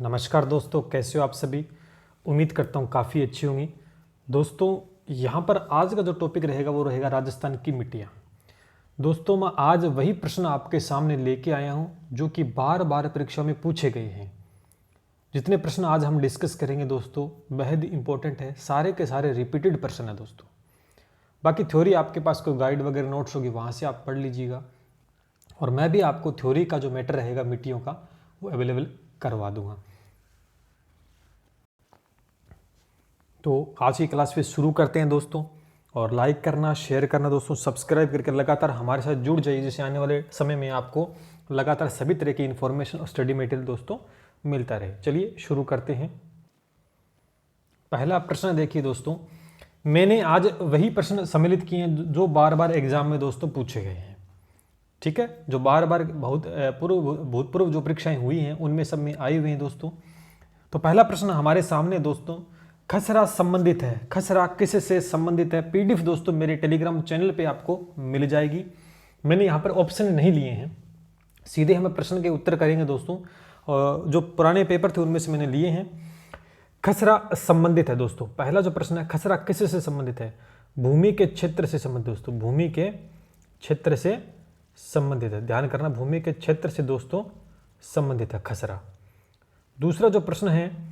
नमस्कार दोस्तों, कैसे हो आप सभी। उम्मीद करता हूँ काफ़ी अच्छी होंगी। दोस्तों यहाँ पर आज का जो टॉपिक रहेगा वो रहेगा राजस्थान की मिट्टियाँ। दोस्तों मैं आज वही प्रश्न आपके सामने लेके आया हूँ जो कि बार बार परीक्षा में पूछे गए हैं। जितने प्रश्न आज हम डिस्कस करेंगे दोस्तों बेहद इंपॉर्टेंट है, सारे के सारे रिपीटेड प्रश्न है दोस्तों। बाकी थ्योरी आपके पास कोई गाइड वगैरह नोट्स होगी वहाँ से आप पढ़ लीजिएगा, और मैं भी आपको थ्योरी का जो मैटर रहेगा मिट्टियों का वो अवेलेबल करवा दूंगा। तो आज की क्लास फिर शुरू करते हैं दोस्तों, और लाइक करना, शेयर करना दोस्तों, सब्सक्राइब करके लगातार हमारे साथ जुड़ जाइए, जिससे आने वाले समय में आपको लगातार सभी तरह की इन्फॉर्मेशन और स्टडी मटेरियल दोस्तों मिलता रहे। चलिए शुरू करते हैं। पहला प्रश्न देखिए दोस्तों, मैंने आज वही प्रश्न सम्मिलित किए हैं जो बार बार एग्जाम में दोस्तों पूछे गए हैं। ठीक है, जो बार बार भूतपूर्व जो परीक्षाएं हुई हैं उनमें सब में आई हुई हैं दोस्तों। तो पहला प्रश्न हमारे सामने दोस्तों, खसरा संबंधित है, खसरा किस से संबंधित है। पीडीएफ दोस्तों मेरे टेलीग्राम चैनल पे आपको मिल जाएगी। मैंने यहाँ पर ऑप्शन नहीं लिए हैं, सीधे हम प्रश्न के उत्तर करेंगे दोस्तों। और जो पुराने पेपर थे उनमें से मैंने लिए हैं। खसरा संबंधित है दोस्तों। पहला जो प्रश्न है, खसरा किस से संबंधित है। भूमि के क्षेत्र से संबंधित दोस्तों, भूमि के क्षेत्र से संबंधित है। ध्यान करना, भूमि के क्षेत्र से दोस्तों संबंधित है खसरा। दूसरा जो प्रश्न है,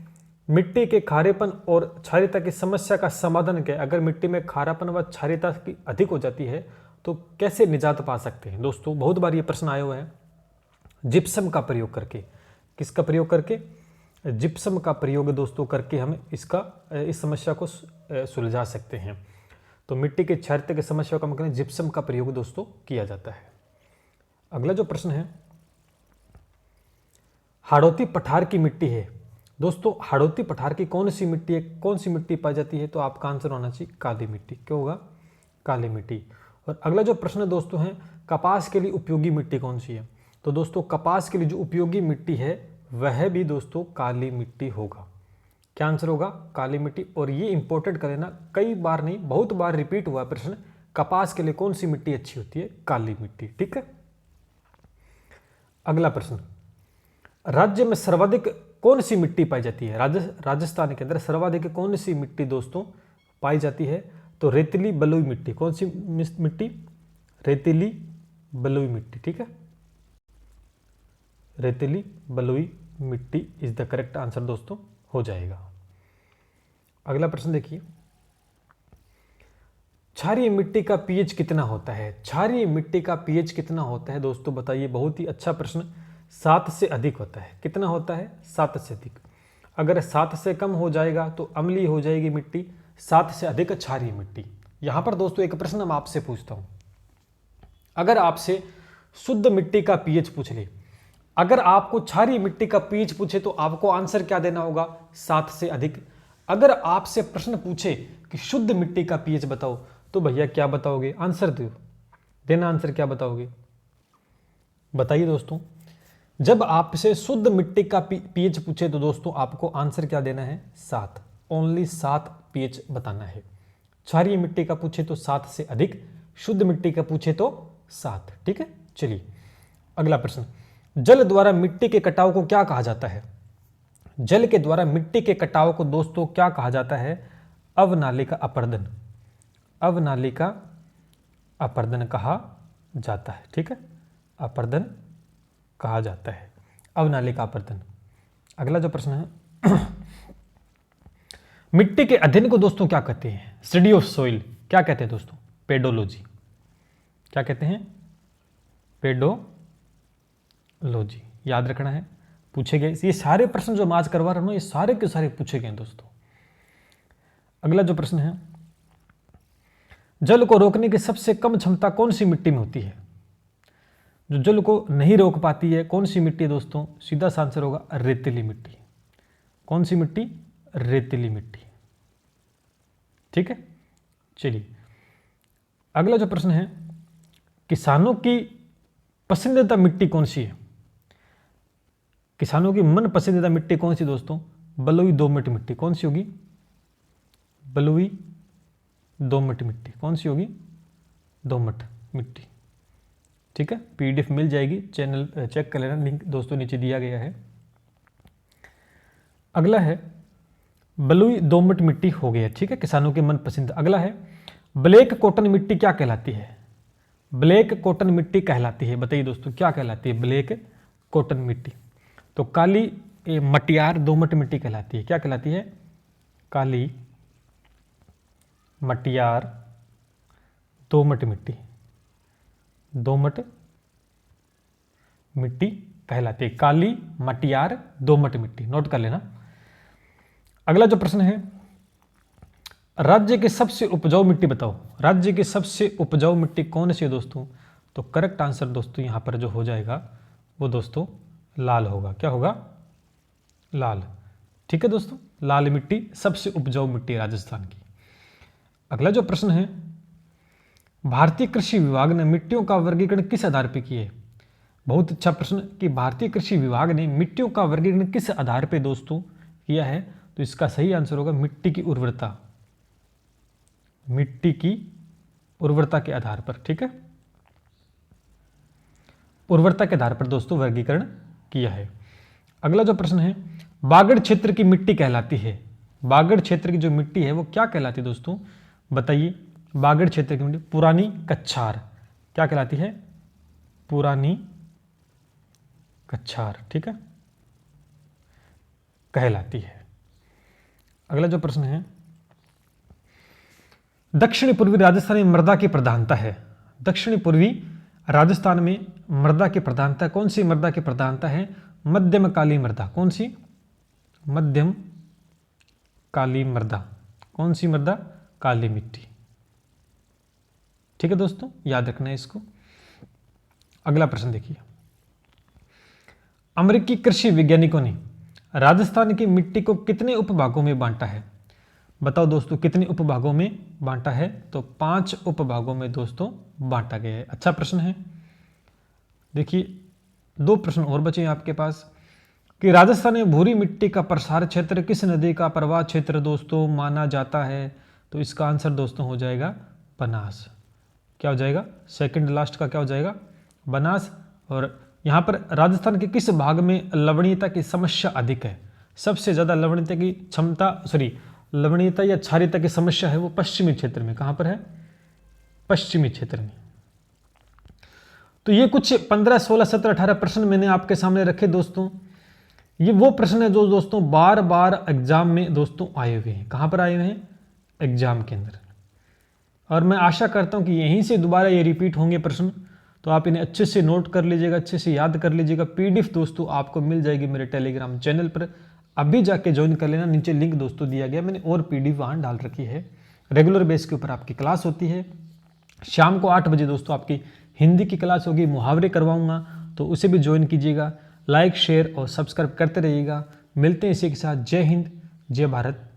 मिट्टी के खारेपन और क्षारीयता की समस्या का समाधान क्या है। अगर मिट्टी में खारापन व क्षारीयता की अधिक हो जाती है तो कैसे निजात पा सकते हैं। दोस्तों बहुत बार ये प्रश्न आया हुआ है। जिप्सम का प्रयोग करके, किसका प्रयोग करके, जिप्सम का प्रयोग दोस्तों करके हम इस समस्या को सुलझा सकते हैं। तो मिट्टी के क्षारीयता की समस्या का मतलब जिप्सम का प्रयोग दोस्तों किया जाता है। अगला जो प्रश्न है, हाड़ौती पठार की मिट्टी है। दोस्तों हाड़ौती पठार की कौन सी मिट्टी है, कौन सी मिट्टी पाई जाती है। तो आपका आंसर होना चाहिए काली मिट्टी। क्या होगा, काली मिट्टी। और अगला जो प्रश्न दोस्तों है, कपास के लिए उपयोगी मिट्टी कौन सी है। तो दोस्तों कपास के लिए जो उपयोगी मिट्टी है वह भी दोस्तों काली मिट्टी होगा। क्या आंसर होगा, काली मिट्टी। और ये इंपॉर्टेंट कर लेना, कई बार नहीं बहुत बार रिपीट हुआ प्रश्न, कपास के लिए कौन सी मिट्टी अच्छी होती है, काली मिट्टी। ठीक है। अगला प्रश्न, राज्य में सर्वाधिक कौन सी मिट्टी पाई जाती है। राजस्थान के अंदर सर्वाधिक कौन सी मिट्टी दोस्तों पाई जाती है। तो रेतीली बलुई मिट्टी। कौन सी मिट्टी, रेतीली बलुई मिट्टी। ठीक है, रेतीली बलुई मिट्टी इज द करेक्ट आंसर दोस्तों हो जाएगा। अगला प्रश्न देखिए, क्षारीय मिट्टी का पीएच कितना होता है। क्षारीय मिट्टी का पीएच कितना होता है दोस्तों बताइए। बहुत ही अच्छा प्रश्न। 7 से अधिक होता है। कितना होता है, 7 से अधिक। अगर 7 से कम हो जाएगा तो अम्लीय हो जाएगी मिट्टी, 7 से अधिक क्षारीय मिट्टी। यहां पर दोस्तों एक प्रश्न मैं आपसे पूछता हूं, अगर आपसे शुद्ध मिट्टी का पीएच पूछ ले, अगर आपको क्षारीय मिट्टी का पीएच पूछे तो आपको आंसर क्या देना होगा, 7 से अधिक। अगर आपसे प्रश्न पूछे कि शुद्ध मिट्टी का पीएच बताओ तो भैया क्या बताओगे, आंसर दो देना, आंसर क्या बताओगे बताइए दोस्तों। जब आपसे शुद्ध मिट्टी का पीएच पूछे तो दोस्तों आपको आंसर क्या देना है, 7, ओनली 7 पीएच बताना है। क्षारीय मिट्टी का पूछे तो 7 से अधिक, शुद्ध मिट्टी का पूछे तो 7। ठीक है, चलिए अगला प्रश्न, जल द्वारा मिट्टी के कटाव को क्या कहा जाता है। जल के द्वारा मिट्टी के कटाव को दोस्तों क्या कहा जाता है, अवनालिका अपर्दन। अवनालिका अपर्दन कहा जाता है। ठीक है, अपर्दन कहा जाता है, अवनालिका अपर्दन। अगला जो प्रश्न है, मिट्टी के अध्ययन को दोस्तों क्या कहते हैं, स्टडी ऑफ सोइल क्या कहते हैं दोस्तों, पेडोलॉजी। क्या कहते हैं, पेडोलॉजी। याद रखना है, पूछे गए ये सारे प्रश्न जो मैं आज करवा रहा हूं ये सारे के सारे पूछे गए दोस्तों। अगला जो प्रश्न है, जल को रोकने की सबसे कम क्षमता कौन सी मिट्टी में होती है। जो जल को नहीं रोक पाती है कौन सी मिट्टी है दोस्तों, सीधा सा आंसर होगा रेतीली मिट्टी। कौन सी मिट्टी, रेतीली मिट्टी। ठीक है, चलिए अगला जो प्रश्न है, किसानों की पसंदीदा मिट्टी कौन सी है। किसानों की मन पसंदीदा मिट्टी कौन सी दोस्तों, बलुई दोमट मिट्टी। कौन सी होगी, बलुई दोमट मिट्टी। कौन सी होगी, दोमट मिट्टी। ठीक है, पीडीएफ मिल जाएगी, चैनल चेक कर लेना, लिंक दोस्तों नीचे दिया गया है। अगला है बलुई दोमट मिट्टी हो गया, ठीक है, किसानों के मनपसंद। अगला है ब्लैक कॉटन मिट्टी क्या कहलाती है? ब्लैक कॉटन मिट्टी कहलाती है, बताइए दोस्तों क्या कहलाती है ब्लैक कॉटन मिट्टी? तो काली मटियार दोमट मिट्टी कहलाती है। क्या कहलाती है? काली मटियार दोमट मिट्टी, दोमट मिट्टी कहलाती है, काली मटियार दोमट मिट्टी, नोट कर लेना। अगला जो प्रश्न है, राज्य की सबसे उपजाऊ मिट्टी बताओ। राज्य की सबसे उपजाऊ मिट्टी कौन सी है दोस्तों? तो करेक्ट आंसर दोस्तों यहां पर जो हो जाएगा वो दोस्तों लाल होगा। क्या होगा? लाल। ठीक है दोस्तों, लाल मिट्टी सबसे उपजाऊ मिट्टी है राजस्थान की। अगला जो प्रश्न है, भारतीय कृषि विभाग ने मिट्टियों का वर्गीकरण किस आधार पर किया है? बहुत अच्छा प्रश्न कि भारतीय कृषि विभाग ने मिट्टियों का वर्गीकरण किस आधार पर दोस्तों किया है? तो इसका सही आंसर होगा मिट्टी की उर्वरता, मिट्टी की उर्वरता के आधार पर। ठीक है, उर्वरता के आधार पर दोस्तों वर्गीकरण किया है। अगला जो प्रश्न है, बागड़ क्षेत्र की मिट्टी कहलाती है। बागड़ क्षेत्र की जो मिट्टी है वो क्या कहलाती है दोस्तों? बताइए। बागड़ क्षेत्र की मिट्टी पुरानी कच्छार। क्या कहलाती है? पुरानी कच्छार, ठीक है, कहलाती है। अगला जो प्रश्न है, दक्षिणी पूर्वी राजस्थान में मृदा की प्रधानता है। दक्षिणी पूर्वी राजस्थान में मृदा की प्रधानता, कौन सी मृदा की प्रधानता है? मध्यम काली मृदा। कौन सी? मध्यम काली मृदा। कौन सी मृदा? काली मिट्टी। ठीक है दोस्तों, याद रखना है इसको। अगला प्रश्न देखिए, अमेरिकी कृषि वैज्ञानिकों ने राजस्थान की मिट्टी को कितने उपभागों में बांटा है? बताओ दोस्तों कितने उपभागों में बांटा है? तो 5 उपभागों में दोस्तों बांटा गया है। अच्छा प्रश्न है। देखिए 2 प्रश्न और बचे हैं आपके पास कि राजस्थान में भूरी मिट्टी का प्रसार क्षेत्र किस नदी का प्रवाह क्षेत्र दोस्तों माना जाता है? तो इसका आंसर दोस्तों हो जाएगा बनास। क्या हो जाएगा? सेकंड लास्ट का क्या हो जाएगा? बनास। और यहाँ पर राजस्थान के किस भाग में लवणीयता की समस्या अधिक है? सबसे ज्यादा लवणीयता की लवणीयता या क्षारीयता की समस्या है वो पश्चिमी क्षेत्र में। कहां पर है? पश्चिमी क्षेत्र में। तो ये कुछ 15, 16, 17, 18 प्रश्न मैंने आपके सामने रखे दोस्तों। ये वो प्रश्न है जो दोस्तों बार बार एग्जाम में दोस्तों आए हुए हैं। कहां पर आए हुए हैं? एग्जाम के अंदर। और मैं आशा करता हूं कि यहीं से दोबारा ये रिपीट होंगे प्रश्न, तो आप इन्हें अच्छे से नोट कर लीजिएगा, अच्छे से याद कर लीजिएगा। पीडीएफ दोस्तों आपको मिल जाएगी मेरे टेलीग्राम चैनल पर, अभी जाके ज्वाइन कर लेना। नीचे लिंक दोस्तों दिया गया, मैंने और पीडीएफ वहाँ डाल रखी है। रेगुलर बेस के ऊपर आपकी क्लास होती है। शाम को 8 बजे दोस्तों आपकी हिंदी की क्लास होगी, मुहावरे करवाऊंगा, तो उसे भी ज्वाइन कीजिएगा। लाइक, शेयर और सब्सक्राइब करते रहिएगा। मिलते हैं इसी के साथ। जय हिंद, जय भारत।